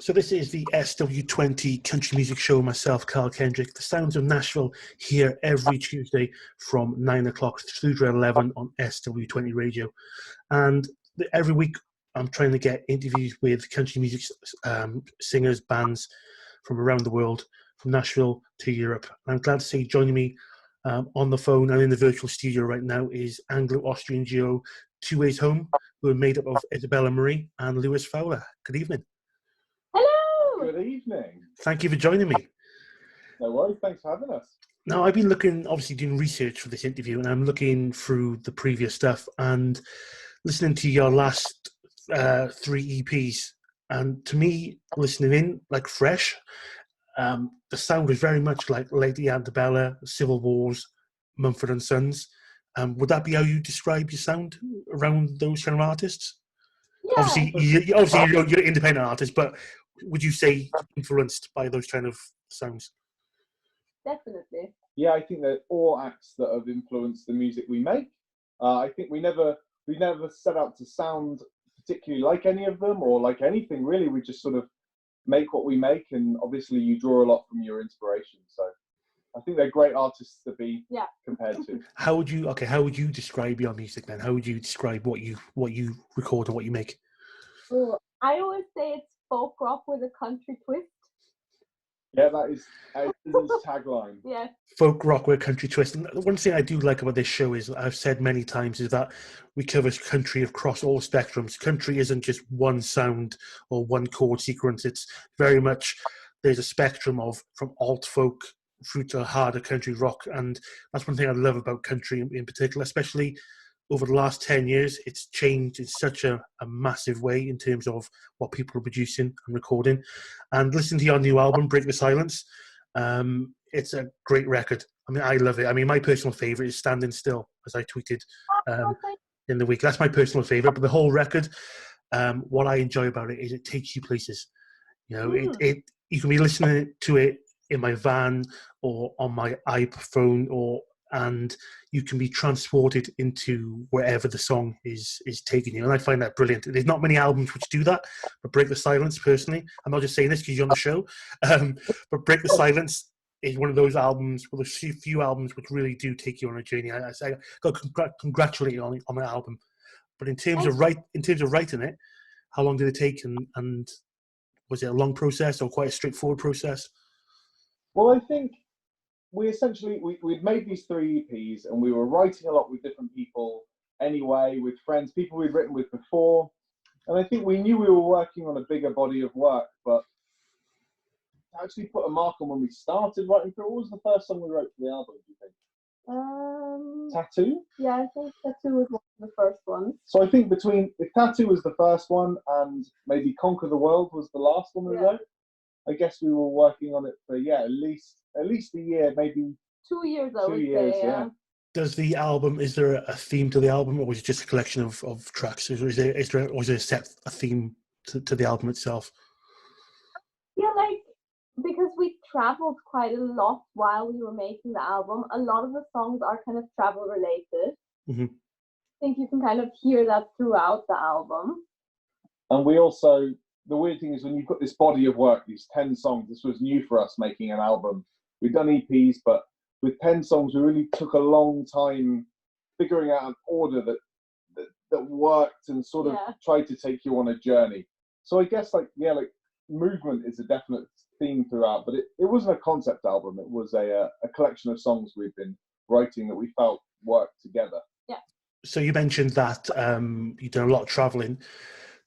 So this is the SW20 Country Music Show. Myself, Carl Kendrick, the sounds of Nashville, here every Tuesday from 9 o'clock through to 11 on SW20 Radio. And every week I'm trying to get interviews with country music singers, bands from around the world, from Nashville to Europe. I'm glad to say joining me on the phone and in the virtual studio right now is Anglo-Austrian Duo Two Ways Home, who are made up of Isabella Marie and Lewis Fowler. Good evening. Hello! Good evening. Thank you for joining me. No worries, thanks for having us. Now, I've been obviously doing research for this interview, and I'm looking through the previous stuff and listening to your last 3 EPs. And to me, listening in, like fresh, the sound is very much like Lady Antebellum, Civil Wars, Mumford & Sons. Would that be how you describe your sound around those kind of artists? Yeah. Obviously, you're an independent artist, but would you say influenced by those kind of sounds? Definitely. Yeah, I think they're all acts that have influenced the music we make. I think we never set out to sound particularly like any of them or like anything really. We just sort of make what we make, and obviously you draw a lot from your inspiration. So I think they're great artists to be compared to. How would you describe your music then? How would you describe what you record and what you make? Well, I always say it's folk rock with a country twist. Yeah, that is his tagline. Yeah. Folk rock with a country twist. And one thing I do like about this show is, I've said many times, is that we cover country across all spectrums. Country isn't just one sound or one chord sequence. It's very much, there's a spectrum from alt folk through to harder country rock. And that's one thing I love about country in particular, especially over the last 10 years. It's changed in such a massive way in terms of what people are producing and recording. And listening to your new album, Break the Silence, it's a great record. I mean, I love it. I mean, my personal favourite is Standing Still, as I tweeted in the week. That's my personal favourite. But the whole record, what I enjoy about it is it takes you places. You know, you can be listening to it in my van or on my iPhone, and you can be transported into wherever the song is taking you. And I find that brilliant. There's not many albums which do that, but Break the Silence, personally, I'm not just saying this because you're on the show, but Break the Silence is one of those albums, well, there's a few albums which really do take you on a journey. I got to congratulate you on the album. But in terms of writing it, how long did it take, and was it a long process or quite a straightforward process? Well, I think we'd made these 3 EPs, and we were writing a lot with different people anyway, with friends, people we'd written with before. And I think we knew we were working on a bigger body of work, but to actually put a mark on when we started writing through, what was the first song we wrote for the album, do you think? Tattoo? Yeah, I think Tattoo was one of the first ones. So I think if Tattoo was the first one and maybe Conquer the World was the last one we wrote, I guess we were working on it for at least a year, maybe 2 years. 2 years, yeah. Does the album, is there a theme to the album, or is it just a collection of tracks? Is there a theme to the album itself? Yeah, because we traveled quite a lot while we were making the album, a lot of the songs are kind of travel related. Mm-hmm. I think you can kind of hear that throughout the album. And we also, the weird thing is when you've got this body of work, these 10 songs, this was new for us making an album. We've done EPs, but with 10 songs, we really took a long time figuring out an order that worked and sort of tried to take you on a journey. So I guess movement is a definite theme throughout, but it wasn't a concept album. It was a collection of songs we've been writing that we felt worked together. Yeah. So you mentioned that you've done a lot of traveling.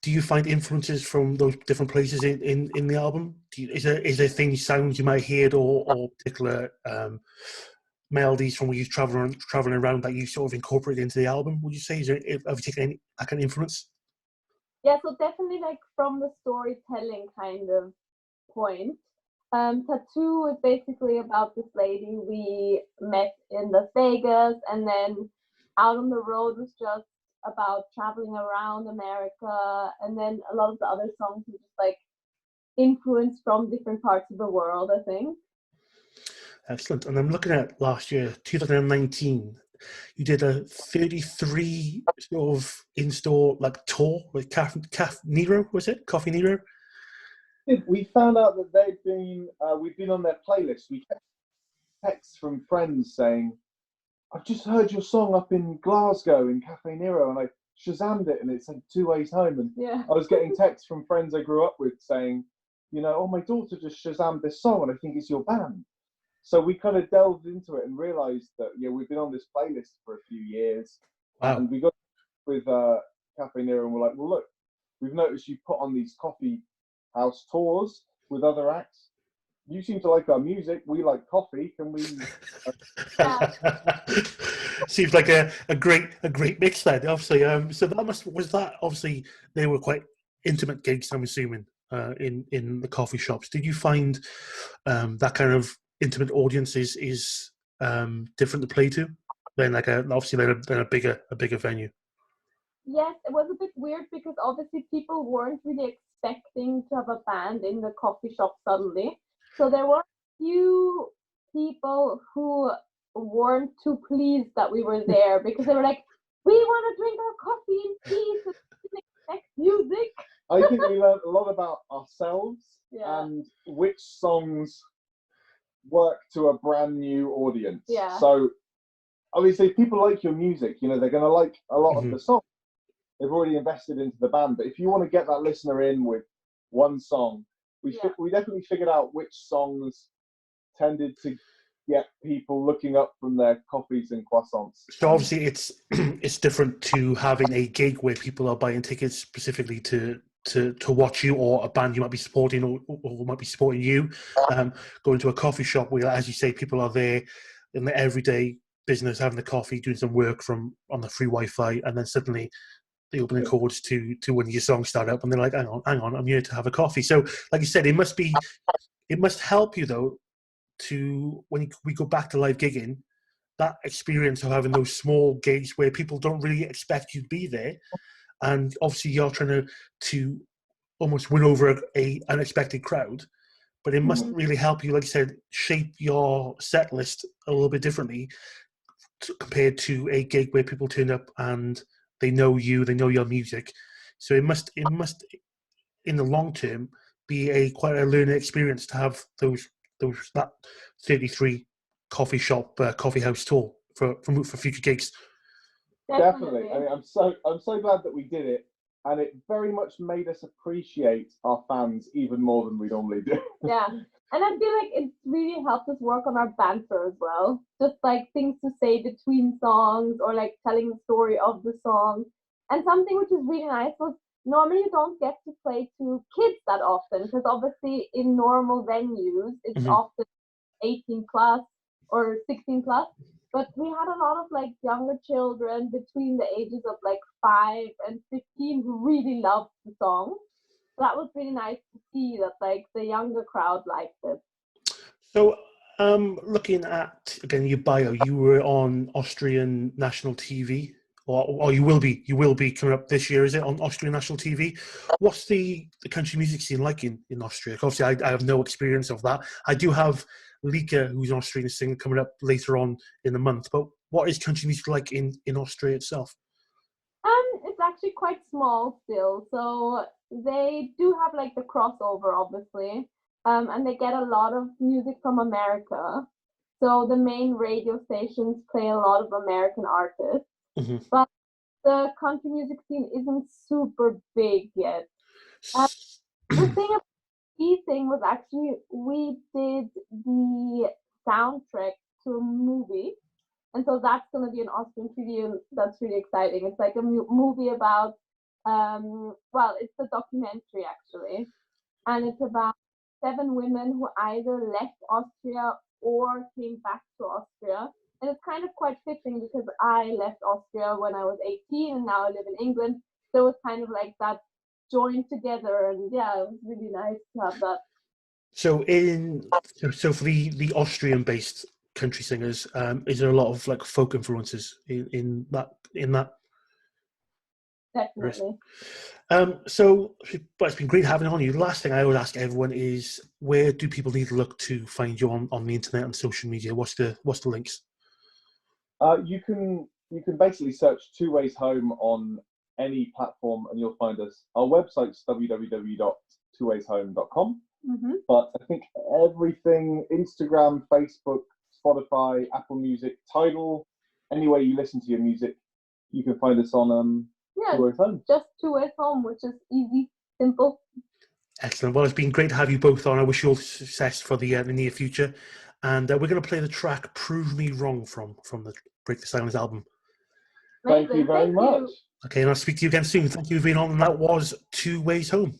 Do you find influences from those different places in the album? Is there things, sounds you might hear, or particular melodies from where you're traveling around that you sort of incorporate into the album? Would you say, have you taken any kind of influence? Yeah, so definitely from the storytelling kind of point. Tattoo is basically about this lady we met in Las Vegas, and then Out on the Road was just about traveling around America, and then a lot of the other songs were just influenced from different parts of the world, I think. Excellent. And I'm looking at last year, 2019, you did a 33 sort of in-store tour with Caf Nero, was it? Coffee Nero? We found out that they'd been, we'd been on their playlist. We kept texts from friends saying, I've just heard your song up in Glasgow in Cafe Nero, and I Shazammed it, and it said Two Ways Home. And Yeah. I was getting texts from friends I grew up with saying, you know, oh, my daughter just Shazammed this song, and I think it's your band. So we kind of delved into it and realised that, yeah, we've been on this playlist for a few years. Wow. And we got with Cafe Nero, and we're like, well, look, we've noticed you put on these coffee house tours with other acts. You seem to like our music. We like coffee. Can we? Seems like a great mix then. Obviously, so that obviously they were quite intimate gigs. I'm assuming in the coffee shops. Did you find that kind of intimate audience is different to play to than a bigger venue? Yes, it was a bit weird because obviously people weren't really expecting to have a band in the coffee shop suddenly. So there were a few people who weren't too pleased that we were there because they were like, we want to drink our coffee in peace and we didn't expect music. I think we learned a lot about ourselves Yeah. and which songs work to a brand new audience. Yeah. So obviously if people like your music, you know, they're going to like a lot of the songs. They've already invested into the band. But if you want to get that listener in with one song, we definitely figured out which songs tended to get people looking up from their coffees and croissants. So obviously it's different to having a gig where people are buying tickets specifically to watch you, or a band you might be supporting or might be supporting you. Going to a coffee shop where, as you say, people are there in the everyday business, having the coffee, doing some work on the free Wi-Fi, and then suddenly the opening chords to when your songs start up, and they're like, hang on, I'm here to have a coffee. So, like you said, it must help you though to when we go back to live gigging, that experience of having those small gigs where people don't really expect you to be there, and obviously you're trying to almost win over a unexpected crowd. But it must really help you, like you said, shape your set list a little bit differently compared to a gig where people turn up and they know you, they know your music. So it must in the long term be quite a learning experience to have that 33 coffee house tour for future gigs. Definitely. I mean, I'm so glad that we did it, and it very much made us appreciate our fans even more than we normally do. Yeah. And I feel like it's really helped us work on our banter as well. Just like things to say between songs, or like telling the story of the song. And something which is really nice was, normally you don't get to play to kids that often, because obviously in normal venues it's often 18 plus or 16 plus. But we had a lot of like younger children between the ages of like 5 and 15 who really loved the song. That was really nice to see that like the younger crowd liked it. So looking at again your bio, you were on Austrian national TV, or you will be coming up this year, is it, on Austrian national TV? What's the country music scene like in Austria? Obviously I have no experience of that. I do have Lika, who's an Austrian singer, coming up later on in the month, but what is country music like in Austria itself? It's actually quite small still, so they do have like the crossover obviously, and they get a lot of music from America. So the main radio stations play a lot of American artists, but the country music scene isn't super big yet. The key thing was actually we did the soundtrack to a movie. And so that's going to be an Austrian TV, and that's really exciting. It's like a movie about, well, it's a documentary actually. And it's about 7 women who either left Austria or came back to Austria. And it's kind of quite fitting because I left Austria when I was 18 and now I live in England. So it was kind of like that joined together. And yeah, it was really nice to have that. So for the Austrian-based country singers, is there a lot of like folk influences in that? Definitely. So, but it's been great having on you. The last thing I would ask everyone is, where do people need to look to find you on the internet and social media? What's the links? You can basically search Two Ways Home on any platform and you'll find us. Our website's twowayshome.com. Mm-hmm. But I think everything, Instagram, Facebook, Spotify, Apple Music, Tidal, any way you listen to your music, you can find us on Yeah, Two Ways Home. just 2 Ways Home, which is easy, simple. Excellent. Well, it's been great to have you both on. I wish you all success for the near future. And we're going to play the track "Prove Me Wrong" from the Break the Silence album. Thank you Amazing. very much. You. Okay, and I'll speak to you again soon. Thank you for being on. And that was Two Ways Home.